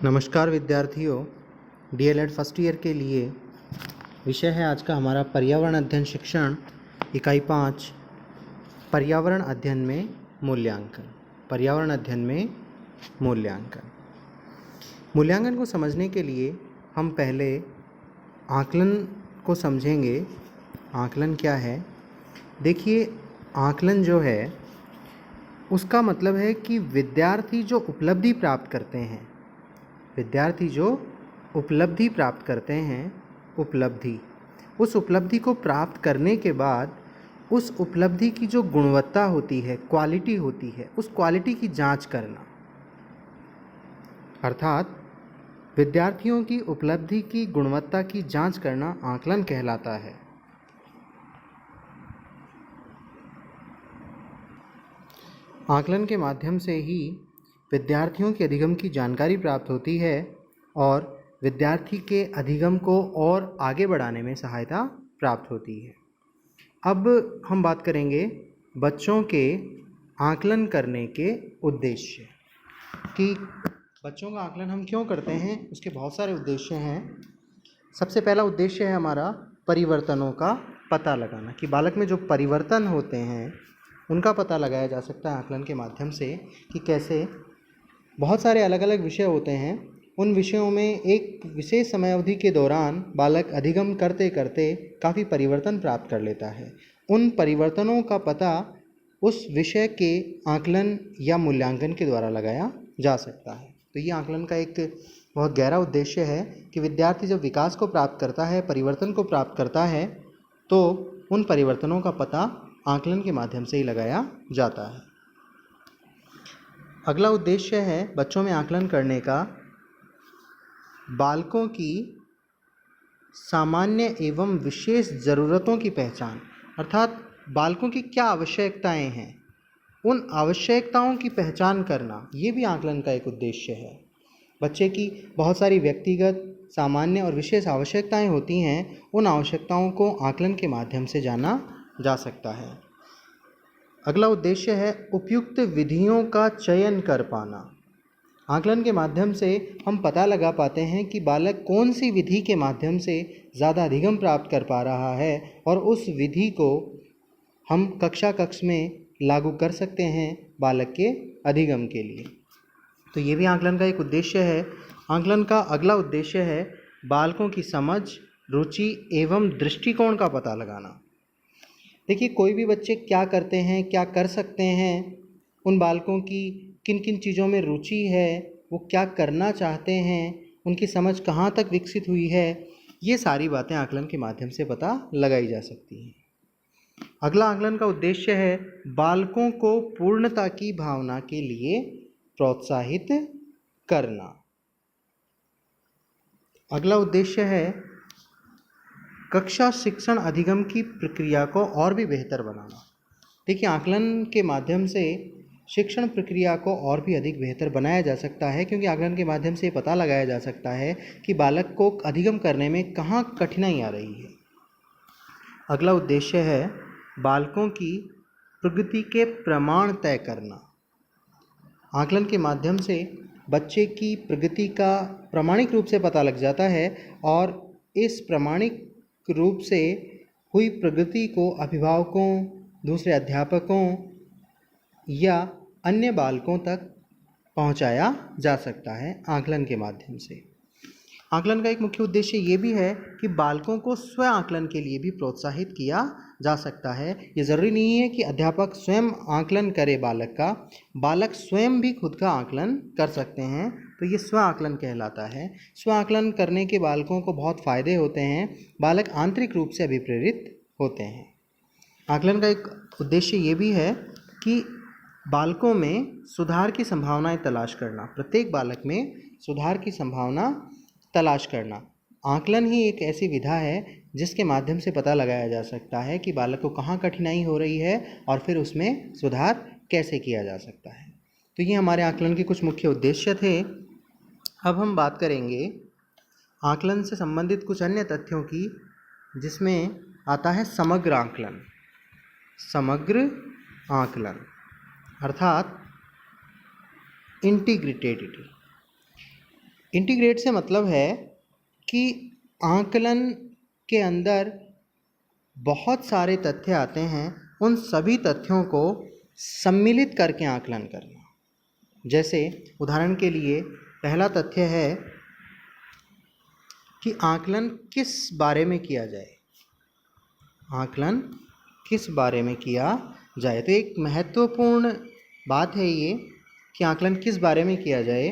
नमस्कार विद्यार्थियों, DElEd first year के लिए विषय है आज का हमारा पर्यावरण अध्ययन शिक्षण इकाई 5 पर्यावरण अध्ययन में मूल्यांकन। पर्यावरण अध्ययन में मूल्यांकन को समझने के लिए हम पहले आकलन को समझेंगे। आकलन क्या है? देखिए, आकलन जो है उसका मतलब है कि विद्यार्थी जो उपलब्धि प्राप्त करते हैं, उस उपलब्धि को प्राप्त करने के बाद उस उपलब्धि की जो गुणवत्ता होती है, क्वालिटी होती है, उस क्वालिटी की जांच करना। अर्थात विद्यार्थियों की उपलब्धि की गुणवत्ता की जांच करना आकलन कहलाता है। आकलन के माध्यम से ही विद्यार्थियों के अधिगम की जानकारी प्राप्त होती है और विद्यार्थी के अधिगम को और आगे बढ़ाने में सहायता प्राप्त होती है। अब हम बात करेंगे बच्चों के आकलन करने के उद्देश्य कि बच्चों का आकलन हम क्यों करते हैं। उसके बहुत सारे उद्देश्य हैं। सबसे पहला उद्देश्य है हमारा परिवर्तनों का पता लगाना, कि बालक में जो परिवर्तन होते हैं उनका पता लगाया जा सकता है आकलन के माध्यम से, कि कैसे बहुत सारे अलग अलग विषय होते हैं। उन विषयों में एक विशेष समय अवधि के दौरान बालक अधिगम करते करते काफ़ी परिवर्तन प्राप्त कर लेता है। उन परिवर्तनों का पता उस विषय के आकलन या मूल्यांकन के द्वारा लगाया जा सकता है। तो ये आकलन का एक बहुत गहरा उद्देश्य है कि विद्यार्थी जब विकास को प्राप्त करता है, परिवर्तन को प्राप्त करता है, तो उन परिवर्तनों का पता आकलन के माध्यम से ही लगाया जाता है। अगला उद्देश्य है बच्चों में आकलन करने का बालकों की सामान्य एवं विशेष ज़रूरतों की पहचान। अर्थात बालकों की क्या आवश्यकताएं हैं, उन आवश्यकताओं की पहचान करना, ये भी आकलन का एक उद्देश्य है। बच्चे की बहुत सारी व्यक्तिगत, सामान्य और विशेष आवश्यकताएं होती हैं। उन आवश्यकताओं को आकलन के माध्यम से जाना जा सकता है। अगला उद्देश्य है उपयुक्त विधियों का चयन कर पाना। आकलन के माध्यम से हम पता लगा पाते हैं कि बालक कौन सी विधि के माध्यम से ज़्यादा अधिगम प्राप्त कर पा रहा है और उस विधि को हम कक्ष में लागू कर सकते हैं बालक के अधिगम के लिए। तो ये भी आकलन का एक उद्देश्य है। आकलन का अगला उद्देश्य है बालकों की समझ, रुचि एवं दृष्टिकोण का पता लगाना। देखिए, कोई भी बच्चे क्या करते हैं, क्या कर सकते हैं, उन बालकों की किन किन चीज़ों में रुचि है, वो क्या करना चाहते हैं, उनकी समझ कहाँ तक विकसित हुई है, ये सारी बातें आकलन के माध्यम से पता लगाई जा सकती हैं। अगला आकलन का उद्देश्य है बालकों को पूर्णता की भावना के लिए प्रोत्साहित करना। अगला उद्देश्य है कक्षा शिक्षण अधिगम की प्रक्रिया को और भी बेहतर बनाना। देखिए, आकलन के माध्यम से शिक्षण प्रक्रिया को और भी अधिक बेहतर बनाया जा सकता है, क्योंकि आकलन के माध्यम से पता लगाया जा सकता है कि बालक को अधिगम करने में कहाँ कठिनाई आ रही है। अगला उद्देश्य है बालकों की प्रगति के प्रमाण तय करना। आकलन के माध्यम से बच्चे की प्रगति का प्रामाणिक रूप से पता लग जाता है और इस प्रामाणिक रूप से हुई प्रगति को अभिभावकों, दूसरे अध्यापकों या अन्य बालकों तक पहुंचाया जा सकता है आकलन के माध्यम से। आकलन का एक मुख्य उद्देश्य ये भी है कि बालकों को स्व आकलन के लिए भी प्रोत्साहित किया जा सकता है। ये ज़रूरी नहीं है कि अध्यापक स्वयं आकलन करे बालक का, बालक स्वयं भी खुद का आकलन कर सकते हैं, तो ये स्व आकलन कहलाता है। स्व आकलन करने के बालकों को बहुत फ़ायदे होते हैं, बालक आंतरिक रूप से अभिप्रेरित होते हैं। आकलन का एक उद्देश्य ये भी है कि बालकों में सुधार की संभावनाएं तलाश करना, प्रत्येक बालक में सुधार की संभावना तलाश करना। आकलन ही एक ऐसी विधा है जिसके माध्यम से पता लगाया जा सकता है कि बालक को कहाँ कठिनाई हो रही है और फिर उसमें सुधार कैसे किया जा सकता है। तो ये हमारे आकलन के कुछ मुख्य उद्देश्य थे। अब हम बात करेंगे आकलन से संबंधित कुछ अन्य तथ्यों की, जिसमें आता है समग्र आकलन। समग्र आकलन अर्थात इंटीग्रेटेड। इंटीग्रेट से मतलब है कि आकलन के अंदर बहुत सारे तथ्य आते हैं, उन सभी तथ्यों को सम्मिलित करके आकलन करना। जैसे उदाहरण के लिए पहला तथ्य है कि आकलन किस बारे में किया जाए, आकलन किस बारे में किया जाए। तो एक महत्वपूर्ण बात है ये कि आकलन किस बारे में किया जाए।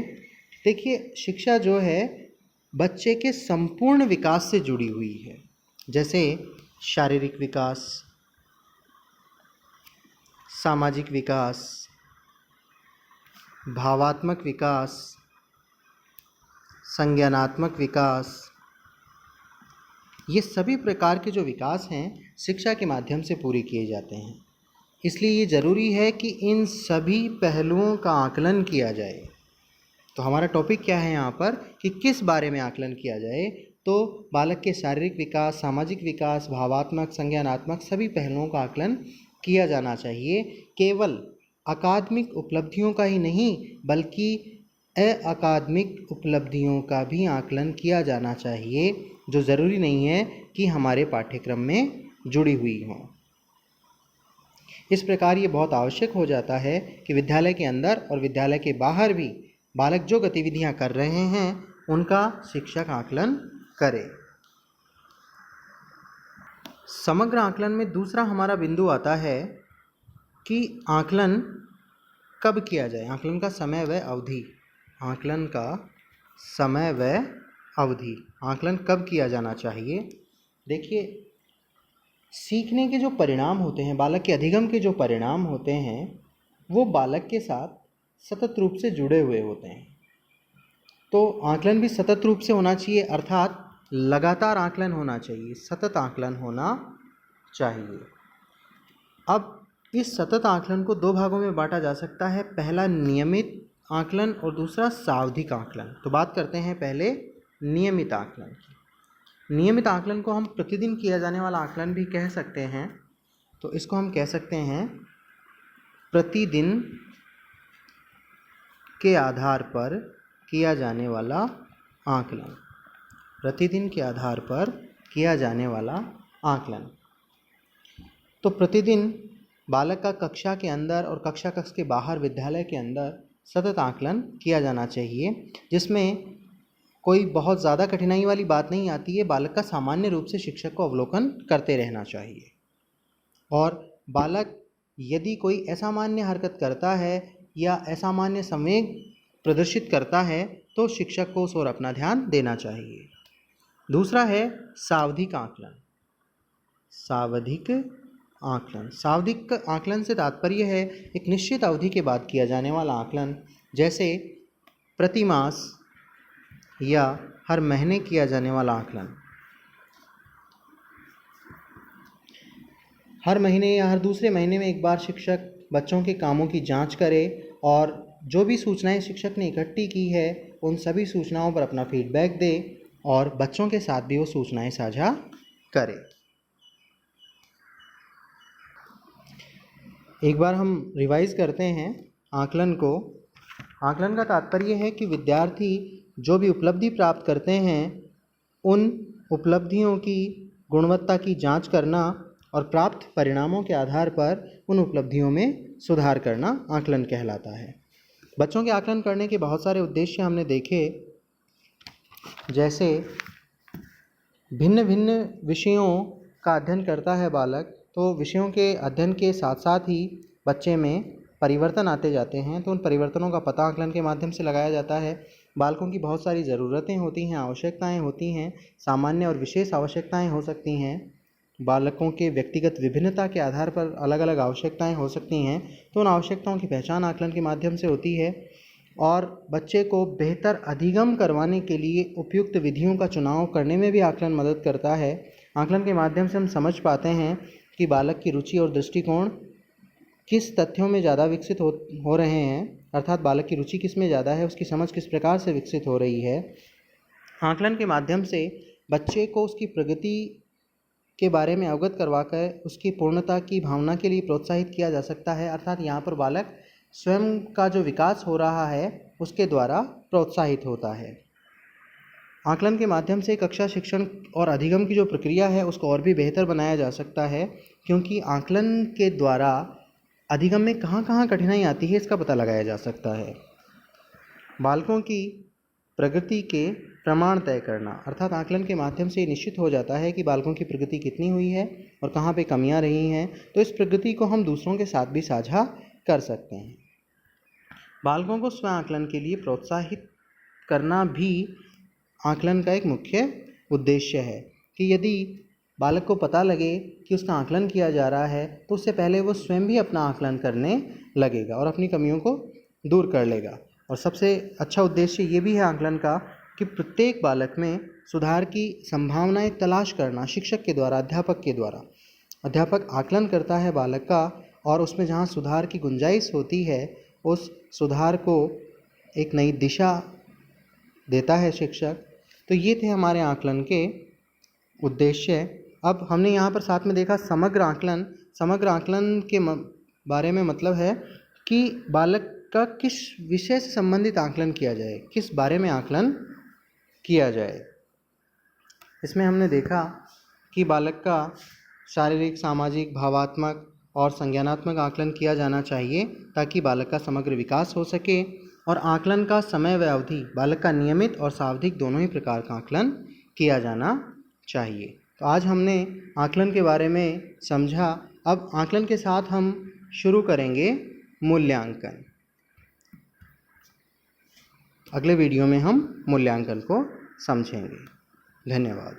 देखिए, शिक्षा जो है बच्चे के संपूर्ण विकास से जुड़ी हुई है, जैसे शारीरिक विकास, सामाजिक विकास, भावात्मक विकास, संज्ञानात्मक विकास। ये सभी प्रकार के जो विकास हैं शिक्षा के माध्यम से पूरे किए जाते हैं। इसलिए ये ज़रूरी है कि इन सभी पहलुओं का आकलन किया जाए। तो हमारा टॉपिक क्या है यहाँ पर कि किस बारे में आकलन किया जाए। तो बालक के शारीरिक विकास, सामाजिक विकास, भावात्मक, संज्ञानात्मक सभी पहलुओं का आकलन किया जाना चाहिए। केवल अकादमिक उपलब्धियों का ही नहीं बल्कि अकादमिक उपलब्धियों का भी आकलन किया जाना चाहिए, जो ज़रूरी नहीं है कि हमारे पाठ्यक्रम में जुड़ी हुई हों। इस प्रकार ये बहुत आवश्यक हो जाता है कि विद्यालय के अंदर और विद्यालय के बाहर भी बालक जो गतिविधियां कर रहे हैं उनका शिक्षक आकलन करे। समग्र आकलन में दूसरा हमारा बिंदु आता है कि आकलन कब किया जाए, आकलन का समय व अवधि। आकलन का समय व अवधि, आकलन कब किया जाना चाहिए। देखिए, सीखने के जो परिणाम होते हैं, बालक के अधिगम के जो परिणाम होते हैं, वो बालक के साथ सतत रूप से जुड़े हुए होते हैं। तो आकलन भी सतत रूप से होना चाहिए, अर्थात लगातार आकलन होना चाहिए, सतत आकलन होना चाहिए। अब इस सतत आकलन को दो भागों में बांटा जा सकता है, पहला नियमित आकलन और दूसरा सावधिक आकलन। तो बात करते हैं पहले नियमित आकलन की। नियमित आकलन को हम प्रतिदिन किया जाने वाला आकलन भी कह सकते हैं। तो इसको हम कह सकते हैं प्रतिदिन के आधार पर किया जाने वाला आकलन, प्रतिदिन के आधार पर किया जाने वाला आकलन। तो प्रतिदिन बालक का कक्षा के अंदर और कक्षा कक्ष के बाहर विद्यालय के अंदर सतत आकलन किया जाना चाहिए, जिसमें कोई बहुत ज़्यादा कठिनाई वाली बात नहीं आती है। बालक का सामान्य रूप से शिक्षक को अवलोकन करते रहना चाहिए, और बालक यदि कोई असामान्य हरकत करता है या असामान्य संवेग प्रदर्शित करता है तो शिक्षक को उस ओर अपना ध्यान देना चाहिए। दूसरा है सावधिक आकलन। सावधिक आकलन, सावधिक आकलन से तात्पर्य है एक निश्चित अवधि के बाद किया जाने वाला आकलन, जैसे प्रतिमास या हर महीने किया जाने वाला आकलन। हर महीने या हर दूसरे महीने में एक बार शिक्षक बच्चों के कामों की जांच करे और जो भी सूचनाएं शिक्षक ने इकट्ठी की है उन सभी सूचनाओं पर अपना फीडबैक दे और बच्चों के साथ भी वो सूचनाएं साझा करे। एक बार हम रिवाइज करते हैं आकलन को। आकलन का तात्पर्य है कि विद्यार्थी जो भी उपलब्धि प्राप्त करते हैं उन उपलब्धियों की गुणवत्ता की जांच करना और प्राप्त परिणामों के आधार पर उन उपलब्धियों में सुधार करना आकलन कहलाता है। बच्चों के आकलन करने के बहुत सारे उद्देश्य हमने देखे, जैसे भिन्न भिन्न विषयों का अध्ययन करता है बालक, तो विषयों के अध्ययन के साथ साथ ही बच्चे में परिवर्तन आते जाते हैं, तो उन परिवर्तनों का पता आकलन के माध्यम से लगाया जाता है। बालकों की बहुत सारी ज़रूरतें होती हैं, आवश्यकताएं होती हैं, सामान्य और विशेष आवश्यकताएं हो सकती हैं। बालकों के व्यक्तिगत विभिन्नता के आधार पर अलग अलग आवश्यकताएं हो सकती हैं, तो उन आवश्यकताओं की पहचान आकलन के माध्यम से होती है। और बच्चे को बेहतर अधिगम करवाने के लिए उपयुक्त विधियों का चुनाव करने में भी आकलन मदद करता है। आकलन के माध्यम से हम समझ पाते हैं कि बालक की रुचि और दृष्टिकोण किस तथ्यों में ज़्यादा विकसित हो रहे हैं, अर्थात बालक की रुचि किस में ज़्यादा है, उसकी समझ किस प्रकार से विकसित हो रही है। आकलन के माध्यम से बच्चे को उसकी प्रगति के बारे में अवगत करवाकर उसकी पूर्णता की भावना के लिए प्रोत्साहित किया जा सकता है, अर्थात यहाँ पर बालक स्वयं का जो विकास हो रहा है उसके द्वारा प्रोत्साहित होता है। आकलन के माध्यम से कक्षा शिक्षण और अधिगम की जो प्रक्रिया है उसको और भी बेहतर बनाया जा सकता है, क्योंकि आकलन के द्वारा अधिगम में कहाँ कहाँ कठिनाई आती है इसका पता लगाया जा सकता है। बालकों की प्रगति के प्रमाण तय करना, अर्थात आकलन के माध्यम से ये निश्चित हो जाता है कि बालकों की प्रगति कितनी हुई है और कहाँ पे कमियां रही हैं, तो इस प्रगति को हम दूसरों के साथ भी साझा कर सकते हैं। बालकों को स्व आकलन के लिए प्रोत्साहित करना भी आकलन का एक मुख्य उद्देश्य है, कि यदि बालक को पता लगे कि उसका आकलन किया जा रहा है तो उससे पहले वो स्वयं भी अपना आकलन करने लगेगा और अपनी कमियों को दूर कर लेगा। और सबसे अच्छा उद्देश्य ये भी है आकलन का कि प्रत्येक बालक में सुधार की संभावनाएं तलाश करना शिक्षक के द्वारा, अध्यापक के द्वारा। अध्यापक आकलन करता है बालक का और उसमें जहाँ सुधार की गुंजाइश होती है उस सुधार को एक नई दिशा देता है शिक्षक। तो ये थे हमारे आकलन के उद्देश्य। अब हमने यहाँ पर साथ में देखा समग्र आकलन। समग्र आकलन के बारे में मतलब है कि बालक का किस विषय से संबंधित आकलन किया जाए, किस बारे में आकलन किया जाए। इसमें हमने देखा कि बालक का शारीरिक, सामाजिक, भावात्मक और संज्ञानात्मक आकलन किया जाना चाहिए ताकि बालक का समग्र विकास हो सके। और आकलन का समय व अवधि, बालक का नियमित और सावधिक दोनों ही प्रकार का आकलन किया जाना चाहिए। तो आज हमने आकलन के बारे में समझा। अब आकलन के साथ हम शुरू करेंगे मूल्यांकन। अगले वीडियो में हम मूल्यांकन को समझेंगे। धन्यवाद।